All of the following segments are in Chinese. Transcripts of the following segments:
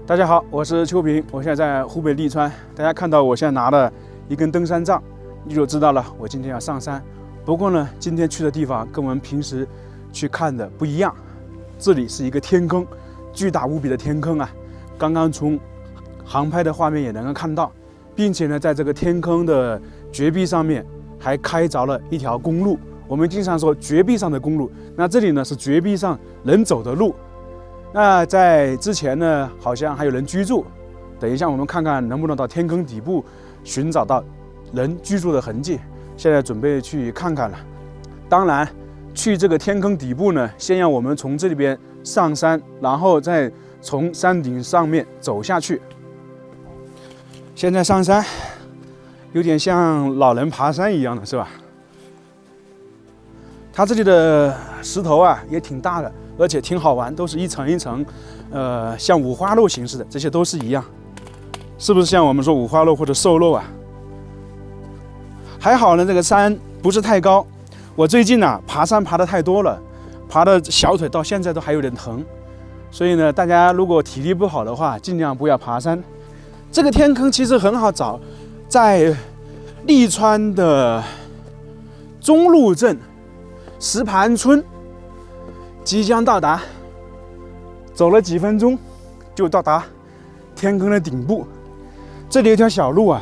大家好，我是秋平，我现在在湖北利川。大家看到我现在拿了一根登山杖，你就知道了，我今天要上山。不过呢，今天去的地方跟我们平时去看的不一样。这里是一个天坑，巨大无比的天坑啊！刚刚从航拍的画面也能够看到，并且呢，在这个天坑的绝壁上面还开凿了一条公路。我们经常说绝壁上的公路，那这里呢是绝壁上能走的路。那在之前呢，好像还有人居住。等一下，我们看看能不能到天坑底部寻找到人居住的痕迹。现在准备去看看了。当然，去这个天坑底部呢，先让我们从这里边上山，然后再从山顶上面走下去。现在上山，有点像老人爬山一样的，是吧？它这里的石头啊也挺大的，而且挺好玩，都是一层一层，像五花肉形式的，这些都是一样，是不是像我们说五花肉或者瘦肉啊？还好呢，这个山不是太高。我最近呢爬山爬得太多了，爬的小腿到现在都还有点疼，所以呢，大家如果体力不好的话，尽量不要爬山。这个天坑其实很好找，在利川的中路镇石盘村即将到达，走了几分钟就到达天坑的顶部。这里有条小路啊，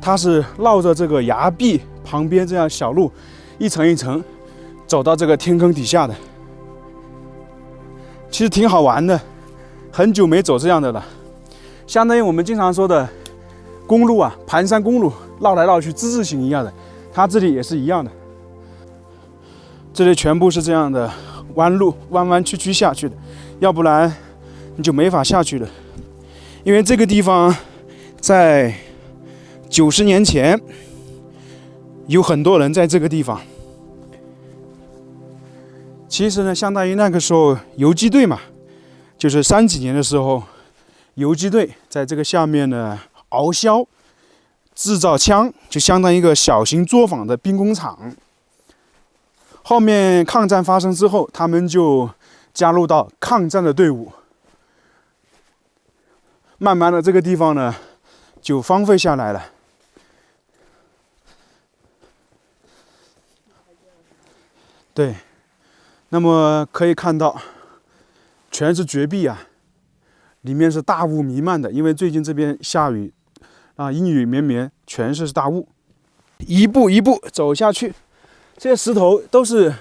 它是绕着这个崖壁旁边这样小路一层一层走到这个天坑底下的，其实挺好玩的，很久没走这样的了，相当于我们经常说的公路啊，盘山公路绕来绕去之字形一样的，它这里也是一样的。这里全部是这样的弯路，弯弯曲曲下去的，要不然你就没法下去了。因为这个地方在90年前有很多人在这个地方，其实呢，相当于那个时候游击队嘛，就是30几年的时候，游击队在这个下面呢熬硝，制造枪，就相当于一个小型作坊的兵工厂。后面抗战发生之后，他们就加入到抗战的队伍。慢慢的，这个地方呢就荒废下来了。对，那么可以看到，全是绝壁啊，里面是大雾弥漫的，因为最近这边下雨啊，阴雨绵绵，全是大雾。一步一步走下去。这些石头都是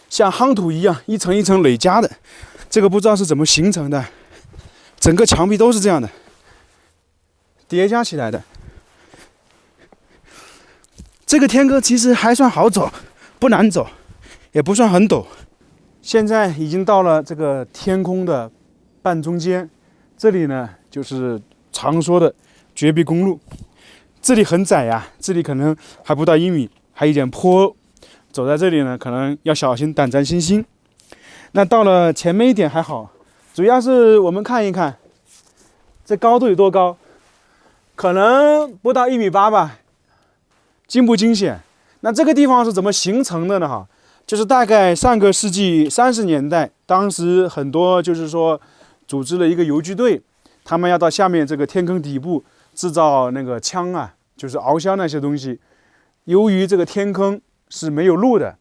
像夯土一样一层一层垒加的，这个不知道是怎么形成的，整个墙壁都是这样的，叠加起来的。这个天坑其实还算好走，不难走，也不算很陡。现在已经到了这个天空的半中间，这里呢就是常说的绝壁公路。这里很窄呀，这里可能还不到1米，还有一点坡。走在这里呢，可能要小心，胆战心惊。那到了前面一点还好，主要是我们看一看，这高度有多高，可能不到1.8米吧，惊不惊险？那这个地方是怎么形成的呢？哈，就是大概上个世纪30年代，当时很多就是说组织了一个游击队，他们要到下面这个天坑底部制造那个枪啊，就是熬硝那些东西。由于这个天坑是没有路的，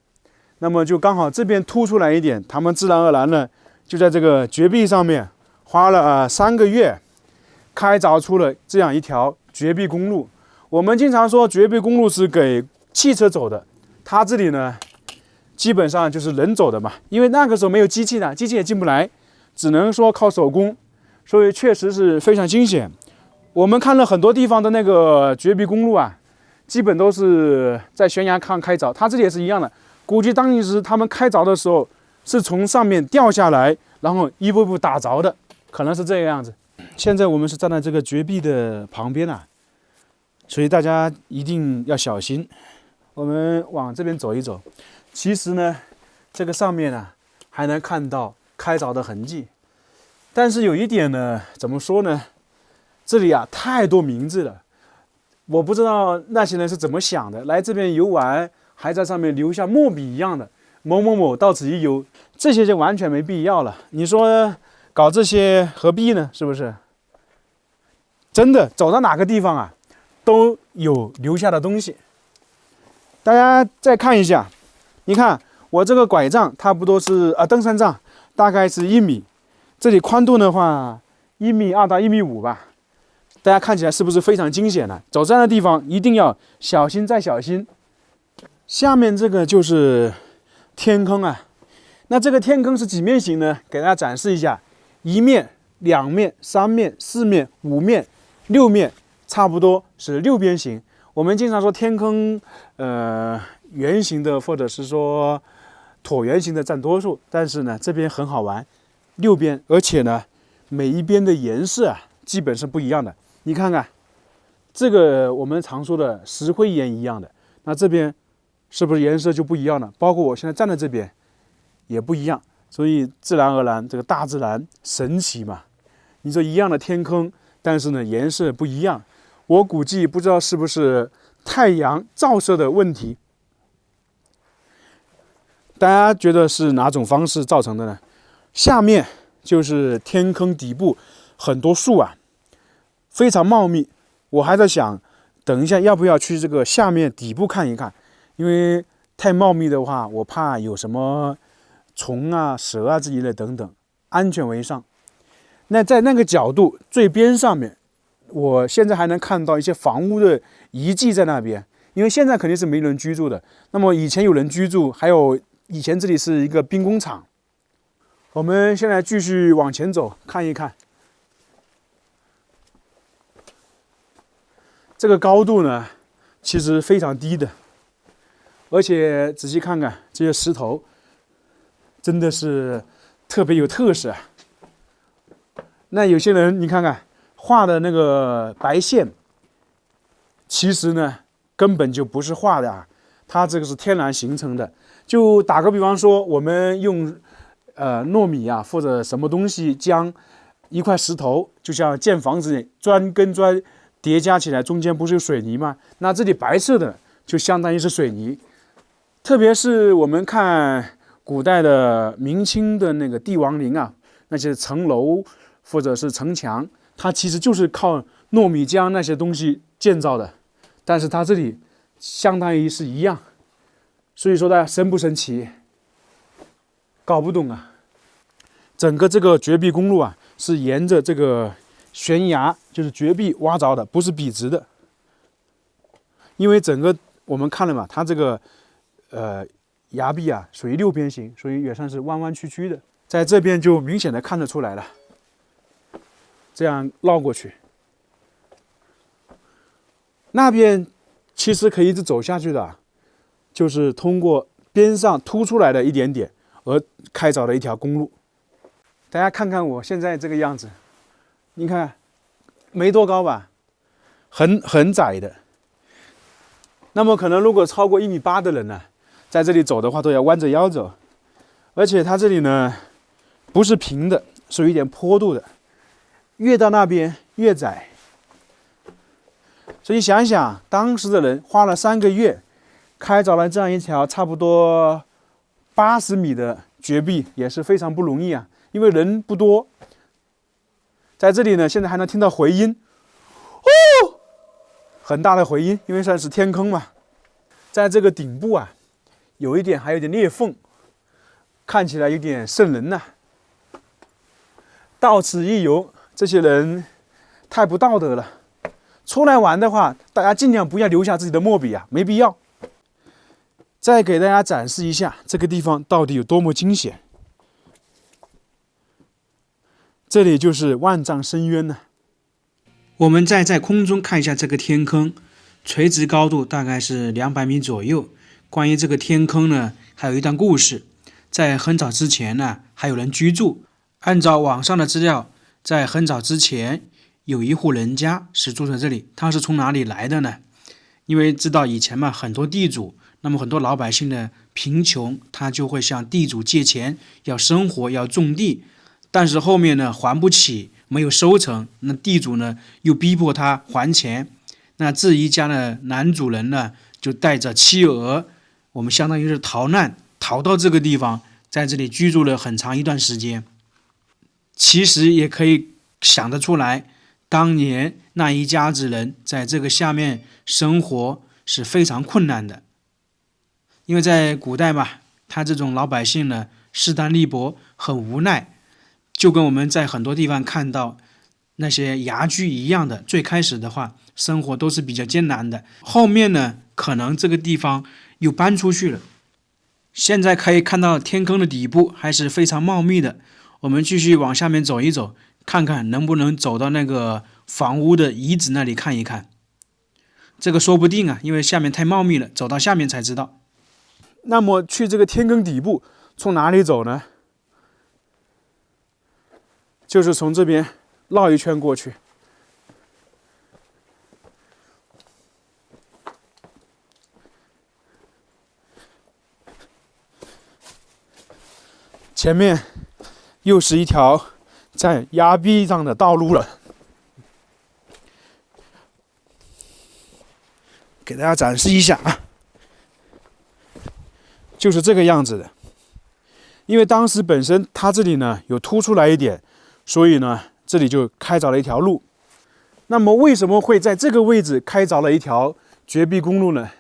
那么就刚好这边凸出来一点，他们自然而然呢，就在这个绝壁上面花了3个月，开凿出了这样一条绝壁公路。我们经常说绝壁公路是给汽车走的，它这里呢，基本上就是人走的嘛，因为那个时候没有机器的，机器也进不来，只能说靠手工，所以确实是非常惊险。我们看了很多地方的那个绝壁公路啊，基本都是在悬崖上开凿，它这里也是一样的。估计当时他们开凿的时候是从上面掉下来，然后一步步打凿的，可能是这个样子。现在我们是站在这个绝壁的旁边啊，所以大家一定要小心。我们往这边走一走，其实呢，这个上面呢还能看到开凿的痕迹，但是有一点呢，怎么说呢？这里啊太多名字了。我不知道那些人是怎么想的，来这边游玩还在上面留下墨笔一样的某某某到此一游，这些就完全没必要了。你说搞这些何必呢？是不是？真的走到哪个地方啊，都有留下的东西。大家再看一下，你看我这个拐杖差不多是登山杖大概是1米，这里宽度的话1.2米到1.5米吧。大家看起来是不是非常惊险呢？走这样的地方一定要小心再小心。下面这个就是天坑啊，那这个天坑是几面形呢？给大家展示一下，1面、2面、3面、4面、5面、6面，差不多是6边形。我们经常说天坑，圆形的或者是说椭圆形的占多数，但是呢，这边很好玩，6边，而且呢，每一边的颜色啊，基本是不一样的。你看看，这个我们常说的石灰岩一样的，那这边是不是颜色就不一样了？包括我现在站在这边也不一样，所以自然而然，这个大自然神奇嘛。你说一样的天坑，但是呢颜色不一样，我估计不知道是不是太阳照射的问题。大家觉得是哪种方式造成的呢？下面就是天坑底部很多树啊，非常茂密。我还在想，等一下要不要去这个下面底部看一看，因为太茂密的话，我怕有什么虫啊、蛇啊之类的等等，安全为上。那在那个角度最边上面，我现在还能看到一些房屋的遗迹在那边，因为现在肯定是没人居住的。那么以前有人居住，还有以前这里是一个兵工厂。我们现在继续往前走，看一看。这个高度呢，其实非常低的，而且仔细看看这些石头，真的是特别有特色。那有些人你看看画的那个白线，其实呢根本就不是画的啊，它这个是天然形成的。就打个比方说，我们用糯米啊或者什么东西将一块石头，就像建房子砖跟砖叠加起来，中间不是有水泥吗？那这里白色的就相当于是水泥。特别是我们看古代的明清的那个帝王陵啊，那些城楼或者是城墙，它其实就是靠糯米浆那些东西建造的，但是它这里相当于是一样。所以说呢，神不神奇？搞不懂啊！整个这个绝壁公路啊，是沿着这个悬崖，就是绝壁挖着的，不是笔直的。因为整个我们看了嘛，它这个崖壁啊，属于6边形，所以也算是弯弯曲曲的。在这边就明显的看得出来了。这样绕过去，那边其实可以一直走下去的，就是通过边上凸出来的一点点而开凿的一条公路。大家看看我现在这个样子，你看没多高吧，很窄的。那么可能如果超过1.8米的人呢，在这里走的话都要弯着腰走，而且它这里呢不是平的，是有一点坡度的，越到那边越窄。所以想想当时的人花了3个月开凿了这样一条差不多80米的绝壁，也是非常不容易啊，因为人不多。在这里呢，现在还能听到回音，哦，很大的回音，因为算是天坑嘛。在这个顶部啊，还有点裂缝，看起来有点瘆人呐。到此一游，这些人太不道德了。出来玩的话，大家尽量不要留下自己的墨笔啊，没必要。再给大家展示一下这个地方到底有多么惊险。这里就是万丈深渊呢。我们再在空中看一下这个天坑，垂直高度大概是200米左右。关于这个天坑呢，还有一段故事。在很早之前呢，还有人居住。按照网上的资料，在很早之前，有一户人家是住在这里。他是从哪里来的呢？因为知道以前嘛，很多地主，那么很多老百姓的贫穷，他就会向地主借钱，要生活，要种地。但是后面呢，还不起，没有收成，那地主呢又逼迫他还钱。那这一家的男主人呢，就带着妻儿，我们相当于是逃难，逃到这个地方，在这里居住了很长一段时间。其实也可以想得出来，当年那一家子人在这个下面生活是非常困难的，因为在古代嘛，他这种老百姓呢势单力薄，很无奈，就跟我们在很多地方看到那些衙居一样的。最开始的话，生活都是比较艰难的，后面呢，可能这个地方又搬出去了。现在可以看到天坑的底部还是非常茂密的，我们继续往下面走一走，看看能不能走到那个房屋的遗址那里看一看。这个说不定啊，因为下面太茂密了，走到下面才知道。那么去这个天坑底部从哪里走呢？就是从这边绕一圈过去。前面又是一条在崖壁上的道路了，给大家展示一下啊，就是这个样子的。因为当时本身它这里呢有凸出来一点，所以呢这里就开凿了一条路。那么为什么会在这个位置开凿了一条绝壁公路呢？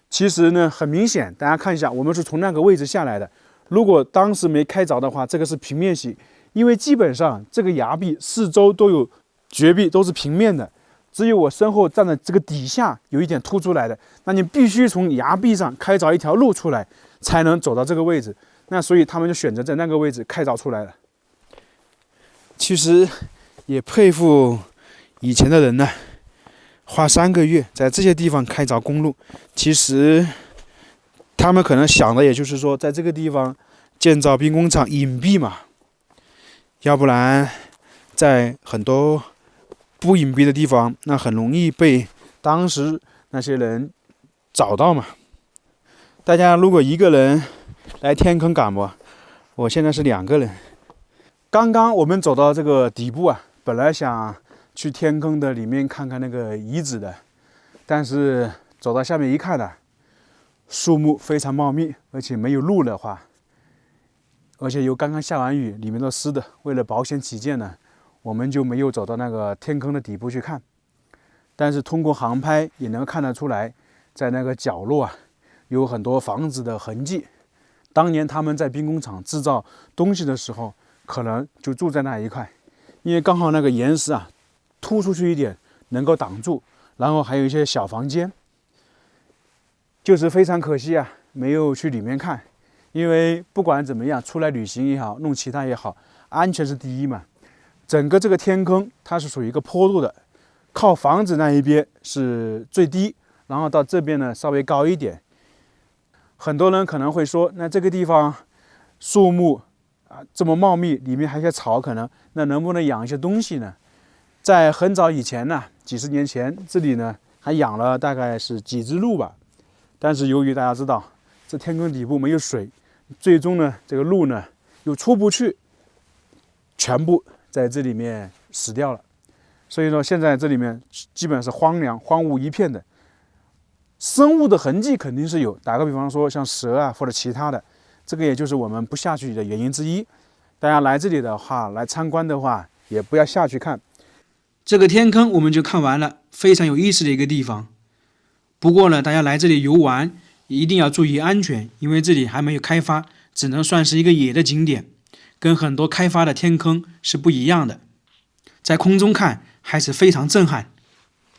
其实呢很明显，大家看一下，我们是从那个位置下来的。如果当时没开凿的话，这个是平面形，因为基本上这个崖壁四周都有绝壁，都是平面的，只有我身后站的这个底下有一点凸出来的，那你必须从崖壁上开凿一条路出来，才能走到这个位置。那所以他们就选择在那个位置开凿出来了。其实也佩服以前的人呢，花3个月在这些地方开凿公路，其实他们可能想的也就是说，在这个地方建造兵工厂隐蔽嘛，要不然在很多不隐蔽的地方，那很容易被当时那些人找到嘛。大家如果一个人来天坑敢不？我现在是2个人。刚刚我们走到这个底部啊，本来想去天坑的里面看看那个遗址的，但是走到下面一看呢，树木非常茂密，而且没有路的话，而且又刚刚下完雨，里面都湿的。为了保险起见呢，我们就没有走到那个天坑的底部去看。但是通过航拍也能看得出来，在那个角落啊，有很多房子的痕迹。当年他们在兵工厂制造东西的时候，可能就住在那一块，因为刚好那个岩石啊突出去一点，能够挡住，然后还有一些小房间。就是非常可惜啊，没有去里面看，因为不管怎么样，出来旅行也好，弄其他也好，安全是第一嘛。整个这个天坑它是属于一个坡度的，靠房子那一边是最低，然后到这边呢稍微高一点。很多人可能会说，那这个地方树木啊这么茂密，里面还有些草，可能那能不能养一些东西呢？在很早以前呢，几十年前，这里呢还养了大概是几只鹿吧。但是由于大家知道这天坑底部没有水，最终呢这个鹿呢又出不去，全部在这里面死掉了。所以说现在这里面基本是荒凉荒芜一片的。生物的痕迹肯定是有，打个比方说像蛇啊或者其他的，这个也就是我们不下去的原因之一。大家来这里的话，来参观的话，也不要下去看。这个天坑我们就看完了，非常有意思的一个地方。不过呢，大家来这里游玩一定要注意安全，因为这里还没有开发，只能算是一个野的景点，跟很多开发的天坑是不一样的。在空中看还是非常震撼。